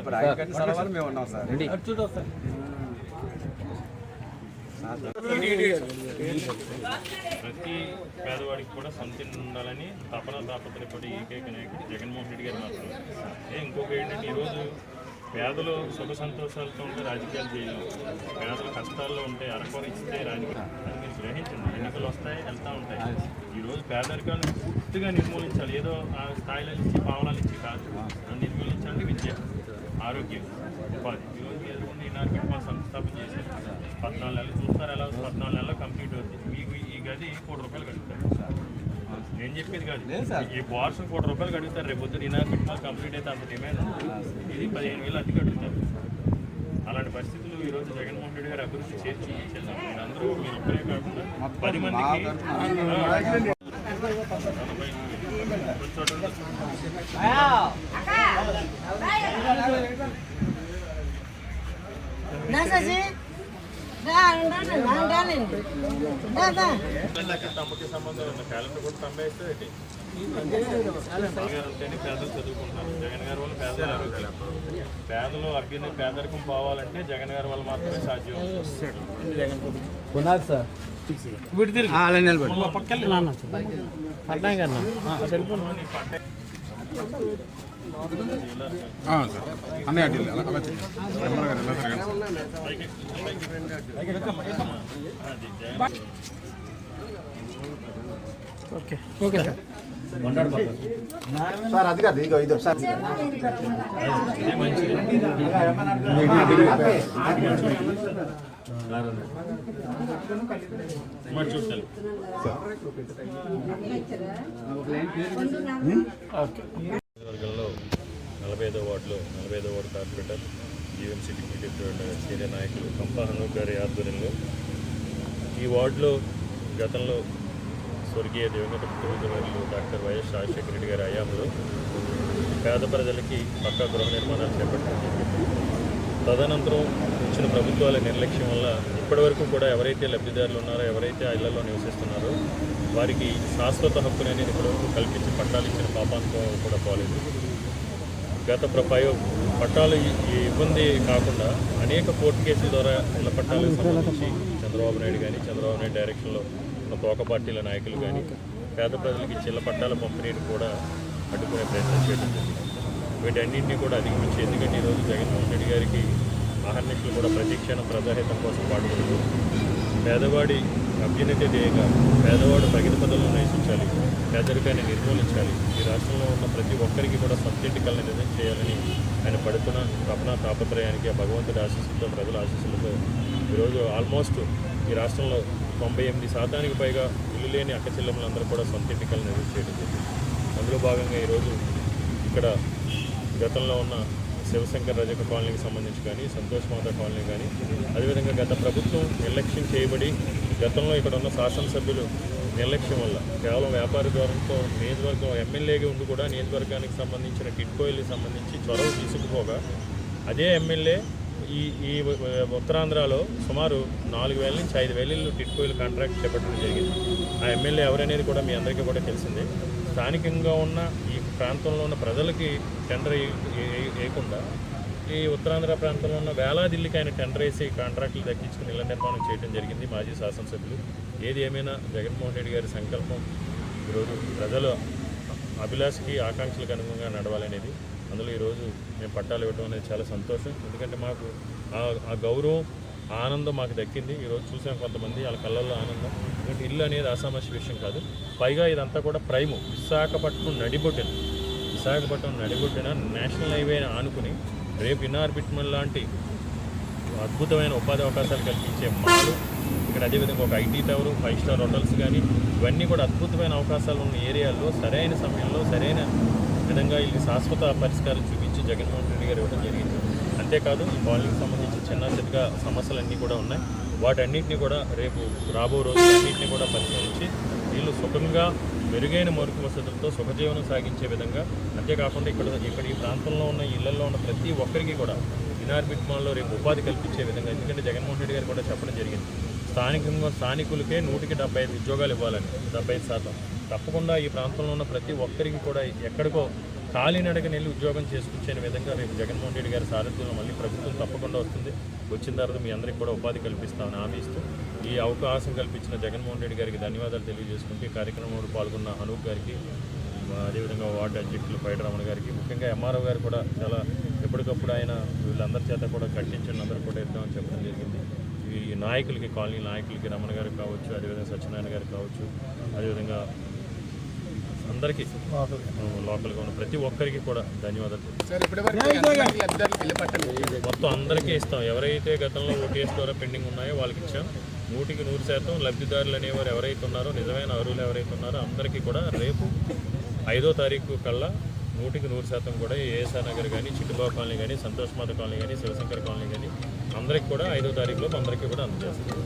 ఇప్పుడు ఆయన కట్టిన స్థలాలు మేము ఉన్నాం సార్. ప్రతి పేదవాడికి కూడా సొంతిల్లు ఉండాలని తాపత్రయపడి ఏకైక నాయకుడు జగన్మోహన్ రెడ్డి గారు మాత్రమే. ఇంకొక ఏంటంటే ఈరోజు పేదలు సుఖ సంతోషాలతో ఉంటే రాజకీయాలు చేయలేము. పేదలు కష్టాల్లో ఉంటే అరకొరిస్తే రాజకీయాలు అది మీరు గ్రహించండి. ఎన్నికలు వస్తాయి, వెళ్తూ ఉంటాయి. ఈరోజు పేదరికాన్ని పూర్తిగా నిర్మూలించాలి. ఏదో ఆ స్థాయిలో ఇచ్చి పావనాలు ఇచ్చి కాదు, నిర్మూలించాలంటే విద్య, ఆరోగ్యం, ఉపాధి. ఈరోజు ఎదుర్కొంటే ఈనాడు మా సంస్థాపన చేశారు. 14 నెలలు చూస్తారు. ఎలా 14 నెలల్లో కంప్లీట్ అవుతుంది. మీకు ఈ గది ₹1 కోటి కడుగుతారు. నేను చెప్పేది కాదు, ఈ బార్స్ ₹1 కోటి కడుగుతారు. రేపు పొద్దున ఈనాడు కంప్లీట్ అయితే అంత డిమాండ్. ఇది 15,000 అద్దె కడుగుతారు. అలాంటి పరిస్థితులు ఈరోజు జగన్మోహన్ రెడ్డి గారు అభివృద్ధి చేసి చూపించారు. అందరూ మీరు ఒక్కరే కాకుండా 10 మందికి తమకి సంబంధం ఉన్న క్యాలెండర్ కూడా తమ్మేస్తే పేదలు చదువుకుంటున్నారు. జగన్ గారి వల్ల పేదలు ఆరోగ్యం, పేదలు పేదరికం పోవాలంటే జగన్ గారి వల్ల మాత్రమే సాధ్యం. ఓకే సార్, అది కాదు, ఇదో ఇదో సార్. వర్గంలో 45వ వార్డులో 45వ వార్డు కార్పొరేటర్ జీవీఎంసీ డిప్యూటీ సీనియర్ నాయకులు కంపా హనూక్ గారి ఆధ్వర్యంలో ఈ వార్డులో గతంలో స్వర్గీయ దివంగత ముఖ్యమంత్రి డాక్టర్ వైఎస్ రాజశేఖర రెడ్డి గారి హయాంలో పేద ప్రజలకి పక్కా గృహ నిర్మాణాలు చేపట్టడం జరిగింది. తదనంతరం వచ్చిన ప్రభుత్వాల నిర్లక్ష్యం వల్ల ఇప్పటివరకు కూడా ఎవరైతే లబ్ధిదారులు ఉన్నారో, ఎవరైతే ఆ ఇళ్లలో నివసిస్తున్నారో వారికి శాశ్వత హక్కులు అనేది ఇప్పటివరకు కల్పించి పట్టాలు ఇచ్చిన పాపాంతో కూడా పోలేదు. గత పట్టాలు ఇబ్బంది కాకుండా అనేక కోర్టు కేసుల ద్వారా ఇళ్ల పట్టాలకు సంబంధించి చంద్రబాబు నాయుడు కానీ, చంద్రబాబు నాయుడు డైరెక్షన్లో ఉన్న తోక పార్టీల నాయకులు కానీ పేద ప్రజలకు ఇచ్చి ఇళ్ల పట్టాల పంపిణీని కూడా అడ్డుకునే ప్రయత్నం చేయడం జరిగింది. వీటన్నింటినీ కూడా అధిగమించి, ఎందుకంటే ఈరోజు జగన్మోహన్ రెడ్డి గారికి ఆహర్నిశలు కూడా ప్రతిక్షణం ప్రజాహితం కోసం పాటుపడుతూ పేదవాడి అభ్యున్నతి ధ్యేయంగా పేదవాడు ప్రగతి పదంలో నివసించాలి, పేదరికాన్ని నిర్మూలించాలి, ఈ రాష్ట్రంలో ఉన్న ప్రతి ఒక్కరికి కూడా సొంతింటి కళను నిజం చేయాలని ఆయన పడుతున్న తపన తాపత్రయానికి ఆ భగవంతుడి ఆశీస్సులతో, ప్రజల ఆశీస్సులతో ఈరోజు ఆల్మోస్ట్ ఈ రాష్ట్రంలో 98% పైగా ఇల్లు లేని అక్క చెల్లెమ్మలందరూ కూడా సొంతింటి కళను నిజం చేయడం జరిగింది. అందులో భాగంగా ఈరోజు ఇక్కడ గతంలో ఉన్న శివశంకర్ రజక కాలనీకి సంబంధించి కానీ, సంతోష్ మాత కాలనీ కానీ, అదేవిధంగా గత ప్రభుత్వం నిర్లక్ష్యం చేయబడి గతంలో ఇక్కడ ఉన్న శాసనసభ్యులు నిర్లక్ష్యం వల్ల కేవలం వ్యాపార ద్వారంతో నియోజకవర్గం ఎమ్మెల్యేగా ఉండి కూడా నియోజకవర్గానికి సంబంధించిన టిట్కోయిల్కి సంబంధించి చొరవ తీసుకుపోగా అదే ఎమ్మెల్యే ఈ ఉత్తరాంధ్రలో సుమారు 4,000 నుంచి 5,000 టిట్కోయిల్ కాంట్రాక్ట్ చేపట్టడం జరిగింది. ఆ ఎమ్మెల్యే ఎవరనేది కూడా మీ అందరికీ కూడా తెలిసిందే. స్థానికంగా ఉన్న ఈ ప్రాంతంలో ఉన్న ప్రజలకి టెండర్ వేయకుండా ఈ ఉత్తరాంధ్ర ప్రాంతంలో ఉన్న వేలాది ఇళ్ళకి ఆయన టెండర్ వేసి కాంట్రాక్టులు దక్కించుకుని ఇళ్ల నిర్మాణం చేయడం జరిగింది మాజీ శాసనసభ్యులు. ఏది ఏమైనా జగన్మోహన్ రెడ్డి గారి సంకల్పం ఈరోజు ప్రజల అభిలాషకి, ఆకాంక్షలకు అనుగుణంగా నడవాలనేది. అందులో ఈరోజు మేము పట్టాలు ఇవ్వడం అనేది చాలా సంతోషం. ఎందుకంటే మాకు ఆ గౌరవం, ఆనందం మాకు దక్కింది. ఈరోజు చూసాం కొంతమంది వాళ్ళ కళ్ళల్లో ఆనందం. ఎందుకంటే ఇల్లు అనేది అసామాన్య విషయం కాదు. పైగా ఇదంతా కూడా ప్రైము విశాఖపట్నం నడిబొడ్డిన నేషనల్ హైవేని ఆనుకుని రేపు ఇన్నార్బిట్మన్ లాంటి అద్భుతమైన ఉపాధి అవకాశాలు కల్పించే మాలు ఇక్కడ, అదేవిధంగా ఒక ఐటీ టవరు, 5 స్టార్ హోటల్స్ కానీ, ఇవన్నీ కూడా అద్భుతమైన అవకాశాలు ఉన్న ఏరియాల్లో సరైన సమయంలో సరైన విధంగా ఇది శాశ్వత పరిష్కారం చూపించి జగన్మోహన్ రెడ్డి గారు ఇవ్వడం జరిగింది. అంతేకాదు ఈ కాలనీకి సంబంధించి చిన్న చిన్నగా సమస్యలన్నీ కూడా ఉన్నాయి. వాటన్నింటినీ కూడా రేపు రాబో రోజులన్నింటినీ కూడా పరిశీలించి వీళ్ళు సుఖంగా మెరుగైన మౌలిక వసతులతో సుఖజీవనం సాగించే విధంగా, అంతేకాకుండా ఇక్కడ ఈ ప్రాంతంలో ఉన్న ఇళ్లలో ఉన్న ప్రతి ఒక్కరికి కూడా ఇనార్బిట్మాల్లో రేపు ఉపాధి కల్పించే విధంగా, ఎందుకంటే జగన్మోహన్ రెడ్డి గారు కూడా చెప్పడం జరిగింది స్థానికులకే 175 ఉద్యోగాలు ఇవ్వాలని, 75%. తప్పకుండా ఈ ప్రాంతంలో ఉన్న ప్రతి ఒక్కరికి కూడా ఎక్కడికో కాలినడకని వెళ్ళి ఉద్యోగం చేసుకొచ్చే విధంగా రేపు జగన్మోహన్ రెడ్డి గారి సారథ్యంలో మళ్ళీ ప్రభుత్వం తప్పకుండా వస్తుంది. వచ్చిన తర్వాత మీ అందరికీ కూడా ఉపాధి కల్పిస్తామని హామీ ఇస్తూ ఈ అవకాశం కల్పించిన జగన్మోహన్ రెడ్డి గారికి ధన్యవాదాలు తెలియజేసుకుంటూ ఈ కార్యక్రమంలో పాల్గొన్న అనూప్ గారికి, అదేవిధంగా వార్డు అధ్యక్షులు పైడి రమణ గారికి, ముఖ్యంగా ఎంఆర్ఓ గారు కూడా చాలా ఎప్పటికప్పుడు ఆయన వీళ్ళందరి చేత కూడా కట్టించండి, అందరూ కూడా ఇద్దామని చెప్పడం జరిగింది. ఈ నాయకులకి, కాలనీ నాయకులకి, రమణ గారికి కావచ్చు, అదేవిధంగా సత్యనారాయణ గారికి కావచ్చు, అదేవిధంగా అందరికీ లోకల్గా ఉన్న ప్రతి ఒక్కరికి కూడా ధన్యవాదాలు. మొత్తం అందరికీ ఇస్తాం. ఎవరైతే గతంలో ఓటీఎస్ ద్వారా పెండింగ్ ఉన్నాయో వాళ్ళకి ఇచ్చాం. 100% లబ్ధిదారులు అనేవారు ఎవరైతే ఉన్నారో, నిజమైన అర్హులు ఎవరైతే ఉన్నారో అందరికీ కూడా రేపు 5వ తారీఖు కల్లా 100% కూడా ఏఎస్ఆర్ నగర్ కానీ, చిట్టుబాబు కాలనీ కానీ, సంతోష్ మాత కాలనీ కానీ, శివశంకర్ కాలనీ కానీ అందరికీ కూడా 5వ తారీఖులో అందరికీ కూడా అందజేస్తారు.